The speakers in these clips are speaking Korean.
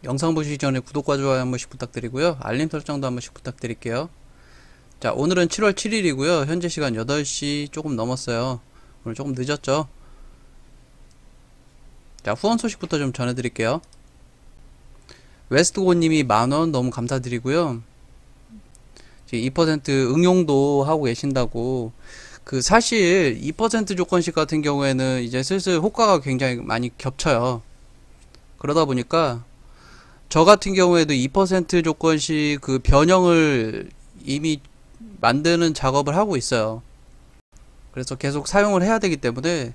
영상 보시기 전에 구독과 좋아요 한 번씩 부탁드리고요. 알림 설정도 한 번씩 부탁드릴게요. 자, 오늘은 7월 7일이고요. 현재 시간 8시 조금 넘었어요. 오늘 조금 늦었죠? 자, 후원 소식부터 좀 전해드릴게요. 웨스트고님이 만원 너무 감사드리고요. 지금 2% 응용도 하고 계신다고. 사실 2% 조건식 같은 경우에는 이제 슬슬 호가가 굉장히 많이 겹쳐요. 그러다 보니까 저 같은 경우에도 2% 조건식 그 변형을 이미 만드는 작업을 하고 있어요. 그래서 계속 사용을 해야 되기 때문에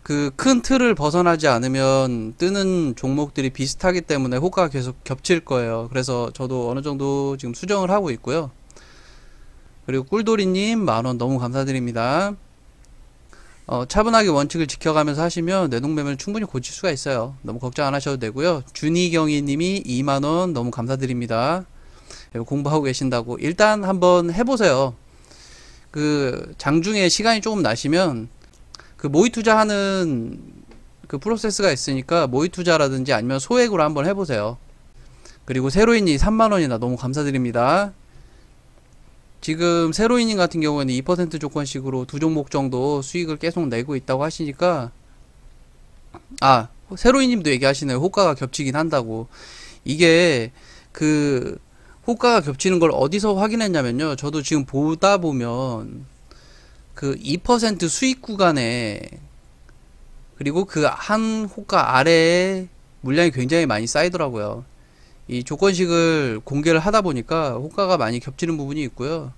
그 큰 틀을 벗어나지 않으면 뜨는 종목들이 비슷하기 때문에 호가가 계속 겹칠 거예요. 그래서 저도 어느 정도 지금 수정을 하고 있고요. 그리고 꿀돌이님 만원 너무 감사드립니다. 차분하게 원칙을 지켜가면서 하시면 내동매매를 충분히 고칠 수가 있어요. 너무 걱정 안 하셔도 되고요. 준이경이님이 2만원 너무 감사드립니다. 공부하고 계신다고. 일단 한번 해보세요. 장중에 시간이 조금 나시면 모의 투자하는 프로세스가 있으니까 모의 투자라든지 아니면 소액으로 한번 해보세요. 그리고 세로인이 3만원이나 너무 감사드립니다. 지금 세로이닝 같은 경우에는 2% 조건식으로 두 종목 정도 수익을 계속 내고 있다고 하시니까, 세로이님도 얘기하시네요. 호가가 겹치긴 한다고. 이게 호가가 겹치는 걸 어디서 확인했냐면요. 저도 지금 보다 보면 2% 수익 구간에, 그리고 한 호가 아래에 물량이 굉장히 많이 쌓이더라고요. 이 조건식을 공개를 하다 보니까 호가가 많이 겹치는 부분이 있고요.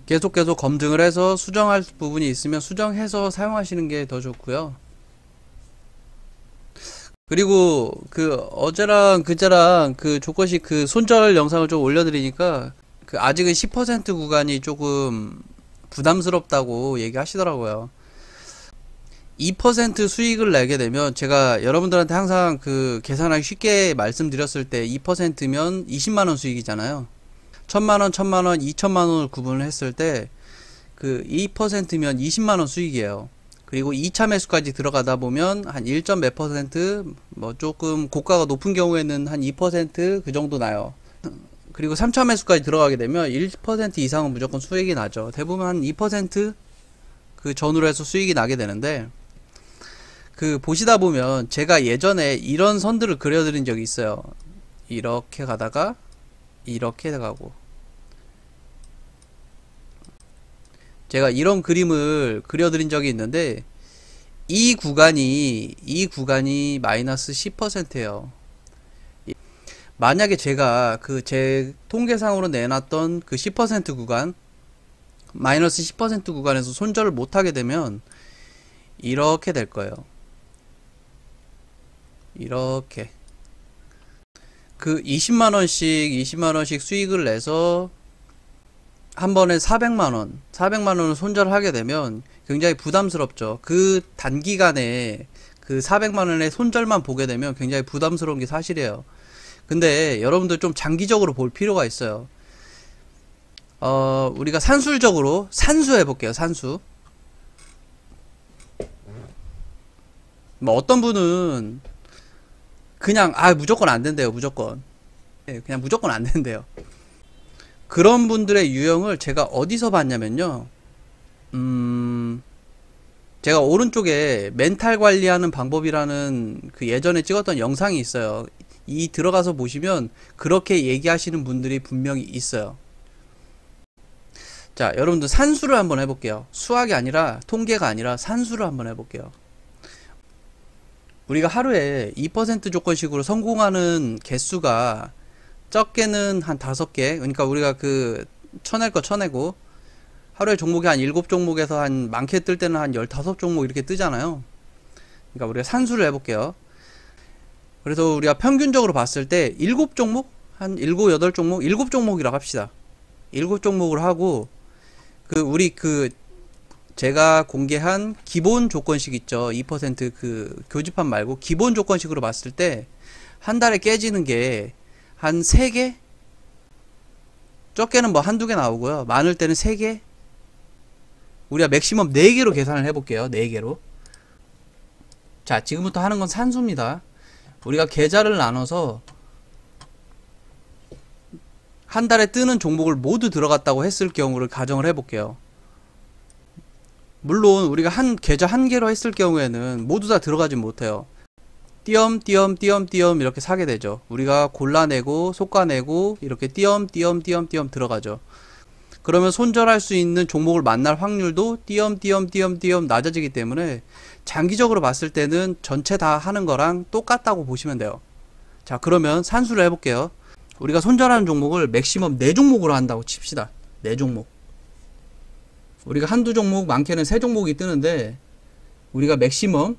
계속 검증을 해서 수정할 부분이 있으면 수정해서 사용하시는 게 더 좋고요. 그리고 어제랑 그제랑 조건식 손절 영상을 좀 올려드리니까 아직은 10% 구간이 조금 부담스럽다고 얘기하시더라고요. 2% 수익을 내게 되면 제가 여러분들한테 항상 계산하기 쉽게 말씀드렸을 때 2%면 20만원 수익이잖아요. 1000만원, 1000만원, 2000만원을 구분을 했을 때 2%면 20만원 수익이에요. 그리고 2차 매수까지 들어가다 보면 한 1점 몇 퍼센트, 뭐 조금 고가가 높은 경우에는 한 2% 정도 나요. 그리고 3차 매수까지 들어가게 되면 1% 이상은 무조건 수익이 나죠. 대부분 한 2% 전후로 해서 수익이 나게 되는데, 보시다 보면 제가 예전에 이런 선들을 그려드린 적이 있어요. 이렇게 가다가 이렇게 가고, 제가 이런 그림을 그려드린 적이 있는데 이 구간이 마이너스 10%예요. 만약에 제가 제 통계상으로 내놨던 10% 구간, 마이너스 10% 구간에서 손절을 못하게 되면 이렇게 될 거예요. 이렇게 20만원씩 수익을 내서 한 번에 400만원을 손절하게 되면 굉장히 부담스럽죠. 단기간에 400만원의 손절만 보게 되면 굉장히 부담스러운 게 사실이에요. 근데 여러분들 좀 장기적으로 볼 필요가 있어요. 우리가 산술적으로 산수 해볼게요. 산수. 뭐 어떤 분은 그냥 무조건 안 된대요. 무조건. 그냥 무조건 안 된대요. 그런 분들의 유형을 제가 어디서 봤냐면요. 제가 오른쪽에 멘탈 관리하는 방법이라는 예전에 찍었던 영상이 있어요. 들어가서 보시면 그렇게 얘기하시는 분들이 분명히 있어요. 자, 여러분들 산수를 한번 해볼게요. 수학이 아니라, 통계가 아니라 산수를 한번 해볼게요. 우리가 하루에 2% 조건식으로 성공하는 개수가 적게는 한 5개, 그러니까 우리가 쳐낼 거 쳐내고, 하루에 종목이 한 7종목에서 한 많게 뜰 때는 한 15종목 이렇게 뜨잖아요. 그러니까 우리가 산수를 해볼게요. 그래서 우리가 평균적으로 봤을 때 7종목? 한 7, 8종목? 7종목이라고 합시다. 7종목을 하고, 제가 공개한 기본 조건식 있죠. 2% 교집합 말고 기본 조건식으로 봤을 때 한 달에 깨지는 게 한 3개? 적게는 뭐 한두 개 나오고요. 많을 때는 3개? 우리가 맥시멈 4개로 계산을 해볼게요. 4개로. 자, 지금부터 하는 건 산수입니다. 우리가 계좌를 나눠서 한 달에 뜨는 종목을 모두 들어갔다고 했을 경우를 가정을 해볼게요. 물론 우리가 한 계좌 한 개로 했을 경우에는 모두 다 들어가지 못해요. 띄엄띄엄 이렇게 사게 되죠. 우리가 골라내고 솎아내고 이렇게 띄엄띄엄 들어가죠. 그러면 손절할 수 있는 종목을 만날 확률도 띄엄띄엄 낮아지기 때문에 장기적으로 봤을 때는 전체 다 하는 거랑 똑같다고 보시면 돼요. 자, 그러면 산수를 해볼게요. 우리가 손절하는 종목을 맥시멈 4종목으로 한다고 칩시다. 4종목. 우리가 한두 종목, 많게는 3종목이 뜨는데 우리가 맥시멈으로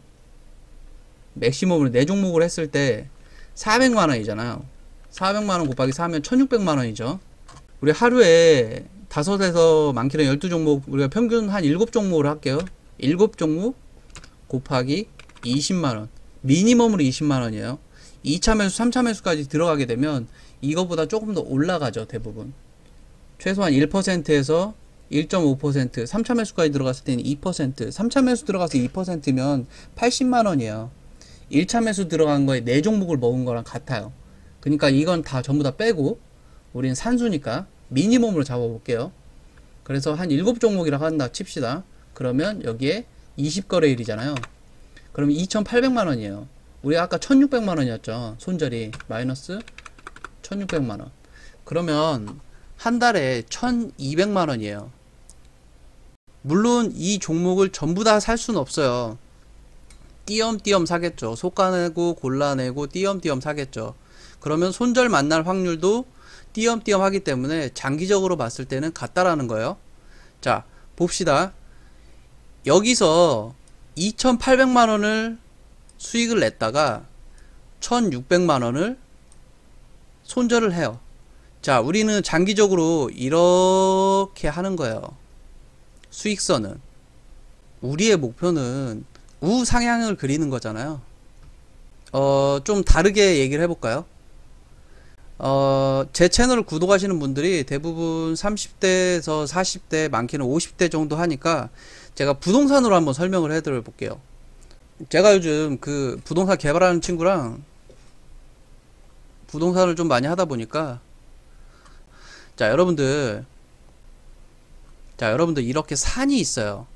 4종목을 했을 때 400만원이잖아요. 400만원 곱하기 4면 1600만원이죠. 우리 하루에 5에서 많게는 12종목, 우리가 평균 한 7종목으로 할게요. 7종목 곱하기 20만원. 미니멈으로 20만원이에요. 2차 매수, 3차 매수까지 들어가게 되면 이거보다 조금 더 올라가죠, 대부분. 최소한 1%에서 1.5%, 3차 매수까지 들어갔을 때는 2%, 3차 매수 들어가서 2%면 80만원이에요. 1차 매수 들어간 거에 4종목을 먹은 거랑 같아요. 그러니까 이건 다 전부 다 빼고 우린 산수니까 미니멈으로 잡아볼게요. 그래서 한 7종목이라고 한다 칩시다. 그러면 여기에 20거래일이잖아요. 그러면 2,800만원이에요. 우리 아까 1,600만원이었죠. 손절이 마이너스 1,600만원. 그러면 한 달에 1,200만원이에요. 물론 이 종목을 전부 다 살 수는 없어요. 띄엄띄엄 사겠죠. 솎아내고 골라내고 띄엄띄엄 사겠죠. 그러면 손절 만날 확률도 띄엄띄엄 하기 때문에 장기적으로 봤을 때는 같다라는 거예요. 자, 봅시다. 여기서 2,800만원을 수익을 냈다가 1,600만원을 손절을 해요. 자, 우리는 장기적으로 이렇게 하는 거예요. 수익선은. 우리의 목표는 우상향을 그리는 거잖아요. 좀 다르게 얘기를 해볼까요? 제 채널을 구독하시는 분들이 대부분 30대에서 40대, 많게는 50대 정도 하니까 제가 부동산으로 한번 설명을 해드려 볼게요. 제가 요즘 그 부동산 개발하는 친구랑 부동산을 좀 많이 하다 보니까 자, 여러분들 이렇게 산이 있어요.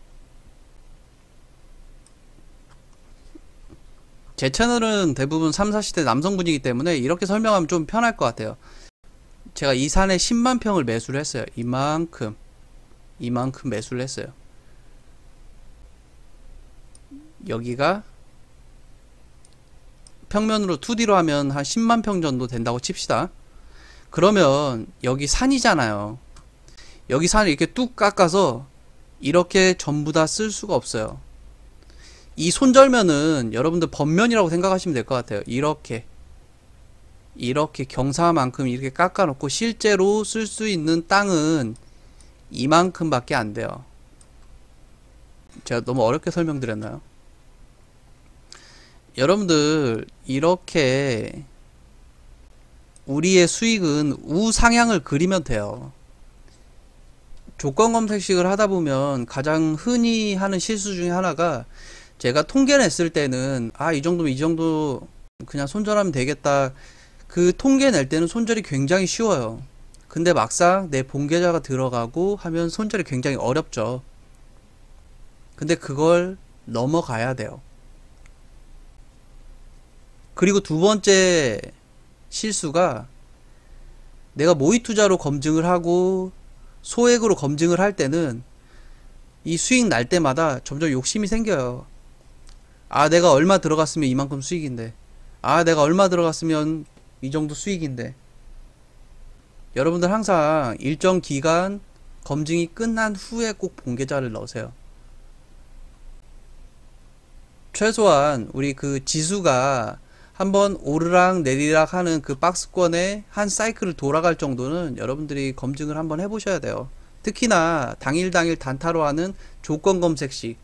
제 채널은 대부분 3, 40대 남성분이기 때문에 이렇게 설명하면 좀 편할 것 같아요. 제가 이 산에 10만 평을 매수를 했어요. 이만큼 매수를 했어요. 여기가 평면으로 2D로 하면 한 10만 평 정도 된다고 칩시다. 그러면 여기 산이잖아요. 여기 산을 이렇게 뚝 깎아서 이렇게 전부 다 쓸 수가 없어요. 이 손절면은 여러분들 번면이라고 생각하시면 될 것 같아요. 이렇게 경사만큼 이렇게 깎아 놓고 실제로 쓸 수 있는 땅은 이만큼 밖에 안 돼요. 제가 너무 어렵게 설명드렸나요? 여러분들 이렇게 우리의 수익은 우상향을 그리면 돼요. 조건 검색식을 하다 보면 가장 흔히 하는 실수 중에 하나가, 제가 통계 냈을 때는 이 정도면 이 정도 그냥 손절하면 되겠다, 그 통계 낼 때는 손절이 굉장히 쉬워요. 근데 막상 내 본계좌가 들어가고 하면 손절이 굉장히 어렵죠. 근데 그걸 넘어가야 돼요. 그리고 두 번째 실수가, 내가 모의 투자로 검증을 하고 소액으로 검증을 할 때는 이 수익 날 때마다 점점 욕심이 생겨요. 내가 얼마 들어갔으면 이만큼 수익인데, 내가 얼마 들어갔으면 이 정도 수익인데. 여러분들 항상 일정 기간 검증이 끝난 후에 꼭 본계좌를 넣으세요. 최소한 우리 그 지수가 한번 오르락 내리락 하는 그 박스권에 한 사이클을 돌아갈 정도는 여러분들이 검증을 한번 해보셔야 돼요. 특히나 당일 단타로 하는 조건 검색식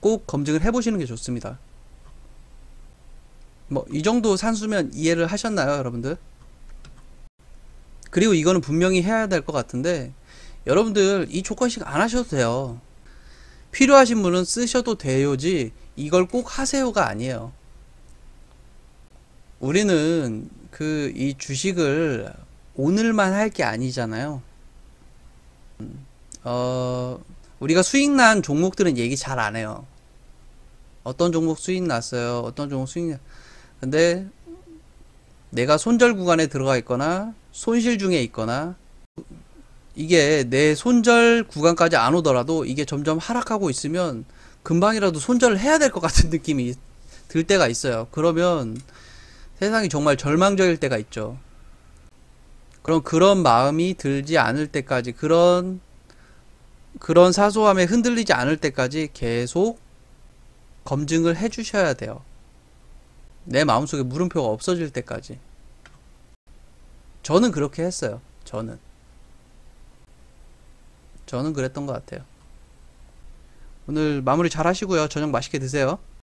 꼭 검증을 해보시는 게 좋습니다. 이 정도 산수면 이해를 하셨나요, 여러분들? 그리고 이거는 분명히 해야 될 것 같은데, 여러분들 이 조건식 안 하셔도 돼요. 필요하신 분은 쓰셔도 돼요지 이걸 꼭 하세요가 아니에요. 우리는 이 주식을 오늘만 할 게 아니잖아요. 우리가 수익 난 종목들은 얘기 잘 안 해요. 어떤 종목 수익 났어요. 어떤 종목 근데 내가 손절 구간에 들어가 있거나 손실 중에 있거나 이게 내 손절 구간까지 안 오더라도 이게 점점 하락하고 있으면 금방이라도 손절을 해야 될 것 같은 느낌이 들 때가 있어요. 그러면 세상이 정말 절망적일 때가 있죠. 그럼 그런 마음이 들지 않을 때까지 그런 사소함에 흔들리지 않을 때까지 계속 검증을 해 주셔야 돼요. 내 마음속에 물음표가 없어질 때까지. 저는 그렇게 했어요. 저는 그랬던 것 같아요. 오늘 마무리 잘 하시고요. 저녁 맛있게 드세요.